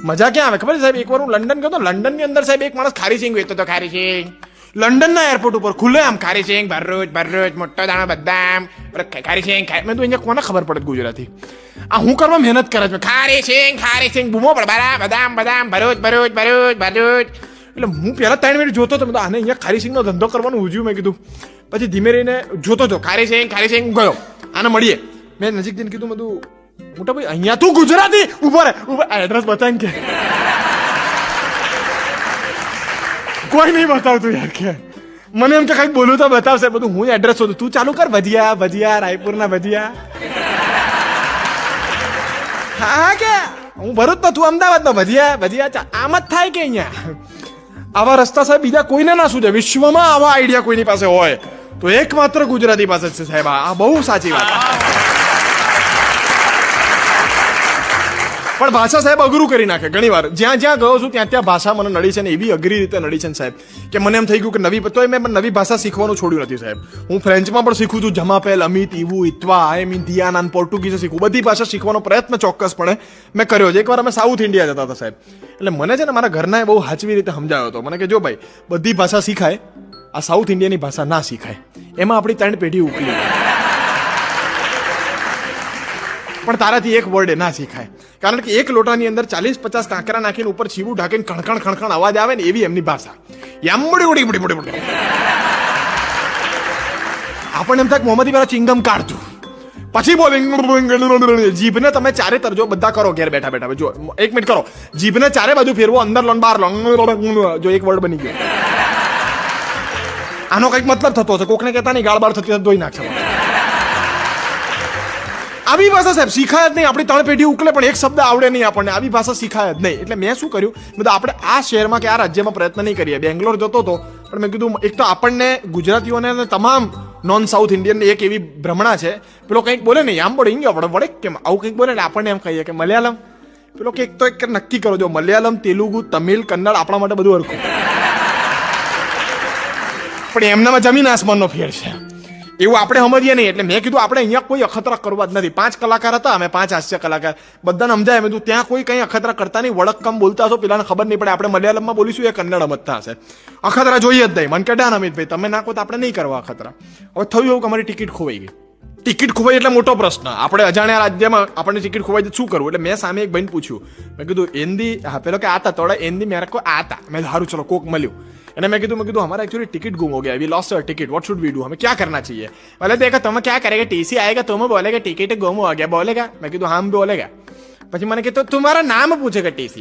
મજા ક્યાં આવે ખબર છે સાહેબ? એકવાર હું લંડન ગયો તો, લંડન ની અંદર સાહેબ એક માણસ ખારી સિંગ વેચતો હતો. ખારી સિંગ લંડન ના એરપોર્ટ ઉપર ખુલ્લે આમ ખારી સિંગ ભરરોજ મોટો દાણો બદામ ખારી સિંગ. મેં તો અહીંયા કોને ખબર પડે ગુજરાતી? આ હું કરવા મહેનત કરે છે. ખારી સિંગ બૂમો પડે બદામ ભરૂચ. એટલે હું પહેલા 3 મિનિટ જોતો હતો. આને અહીંયા ખારી સિંગનો ધંધો કરવાનું ઉજ્યું. મેં કીધું પછી ધીમે રહીને જોતો હતો. ખારી સિંગ ગયો. આને મળીએ. મેં નજીક જઈને કીધું બધું મોટા ભાઈ અહીંયા તું ગુજરાતી ઉભો રે એડ્રેસ બતાવીને કે કોઈ નહીં બતાવતું યાર કે મને એમ કે કંઈક બોલું તો બતાવશે. બધું હું એડ્રેસ શોધું. તું ચાલુ કર ભજીયા રાયપુરના ભજીયા. હા કે હું ભરૂચનો, તું અમદાવાદનો. ભજીયા આમ જ થાય કે અહીંયા આવા રસ્તા સાહેબ બીજા કોઈને ના સૂજે. વિશ્વમાં આવા આઈડિયા કોઈની પાસે હોય તો એકમાત્ર ગુજરાતી પાસે જ છે સાહેબ. આ બહુ સાચી વાત. પણ ભાષા સાહેબ અઘરું કરી નાખે ઘણી વાર. જ્યાં ગયો છું ત્યાં ભાષા મને નડી છે ને એવી અઘરી રીતે નડી છે ને સાહેબ કે મને એમ થઈ ગયું કે તોય મેં નવી ભાષા શીખવાનું છોડ્યું નથી સાહેબ. હું ફ્રેન્ચમાં પણ શીખું છું. જમાપેલ, અમિત, ઇવું, ઇત્વા, દિયાના, પોર્ટુગીઝ શીખું. બધી ભાષા શીખવાનો પ્રયત્ન ચોક્કસપણે મેં કર્યો છે. એકવાર અમે સાઉથ ઇન્ડિયા જતા હતા સાહેબ. એટલે મને છે ને મારા ઘરનાએ બહુ હાચવી રીતે સમજાવ્યો હતો મને કે જો ભાઈ બધી ભાષા શીખાય, આ સાઉથ ઇન્ડિયાની ભાષા ના શીખાય. એમાં આપણી 3 પેઢી ઉકલી પણ તારાથી એક વર્ડ ના શીખાય. કારણ કે એક લોટાની અંદર 40-50 કાંકરા નાખીને ઉપર છીવું ઢાંકીને ખણખણ અવાજ આવે ને એવી એમની ભાષા. આપણને એમ થાય મોહમ્મદી પેલા ચિંગમ કાઢતું પછી બોલે. જીભને તમે ચારે તરજો બધા કરો ઘેર બેઠા. જો 1 મિનિટ કરો. જીભને ચારે બાજુ ફેરવો, અંદર લો બહાર લો. જો એક વર્ડ બની ગયો. આનો કઈક મતલબ થતો હશે. કોકને કહેતા નહીં ગાળ બાળ થતી ધોઈ નાખશે. આવી ભાષા સાહેબ શીખાય જ નહીં. આપણી 3 પેઢી ઉકલે પણ એક શબ્દ આવડે નહીં આપણને. આવી ભાષા શીખાય જ નહીં. એટલે મેં શું કર્યું, આપણે આ શહેરમાં કે આ રાજ્યમાં પ્રયત્ન નહીં કરીએ. બેંગ્લોર જતો હતો પણ મેં કીધું એક તો આપણને ગુજરાતીઓને તમામ નોન સાઉથ ઇન્ડિયનને એક એવી ભ્રમણા છે, પેલો કંઈક બોલે ને આમ બોલે ઇંગ્લિશ વડે કેમ આવું કંઈક બોલે ને આપણને એમ કહીએ કે મલયાલમ. પેલો કંઈક તો એક નક્કી કરો. જો મલયાલમ, તેલુગુ, તમિલ, કન્નડ આપણા માટે બધું હરખું. પણ એમનામાં જમીન આસમાનનો ફેર છે. એવું આપણે સમજીએ નહીં. એટલે મેં કીધું આપણે અહીંયા કોઈ અખતરા કરવા જ નથી. 5 કલાકાર હતા, અમે 5 હાસ્ય કલાકાર. બધાને સમજાય. મેં ત્યાં કોઈ કંઈ અખતરા કરતા નહીં. વળકમ બોલતા હશો, પેલાને ખબર નહીં પડે. આપણે મલયાલમમાં બોલીશું, એ કન્નડ સમજતા હશે. અખતરા જોઈએ જ નહીં. મને કહેતા અમિતભાઈ તમે નાખો તો આપણે નહીં કરવા અખતરા. હવે થયું એવું કે અમારી ટિકિટ ખોવાઈ ગઈ. ટિકિટ ખોવાઈ એટલે મોટો પ્રશ્ન. આપણે અજાણ્યા રાજ્યમાં આપણને ટિકિટ ખોવાઈ શું કરવું? એટલે મેં સામે એક ભાઈને પૂછ્યું. મેં કીધું હિન્દી. હા પેલો કે આતા થોડા હિન્દી મેરે કો આતા. મેં સારું ચલો કોક મળ્યું. અને મેં કીધું हमारा एक्चुअली टिकट गुम हो गया, we lost our ticket, what should we do, हमें क्या करना चाहिए? बोले देखो तुम्हें क्या करेगा, टीसी आएगा तुम्हें बोलेगा टिकट गुम हो गया, बोलेगा. मैं कीधું हम बोलेगा. પછી મને કીધું तुम्हारा नाम पूछेगा टीसी.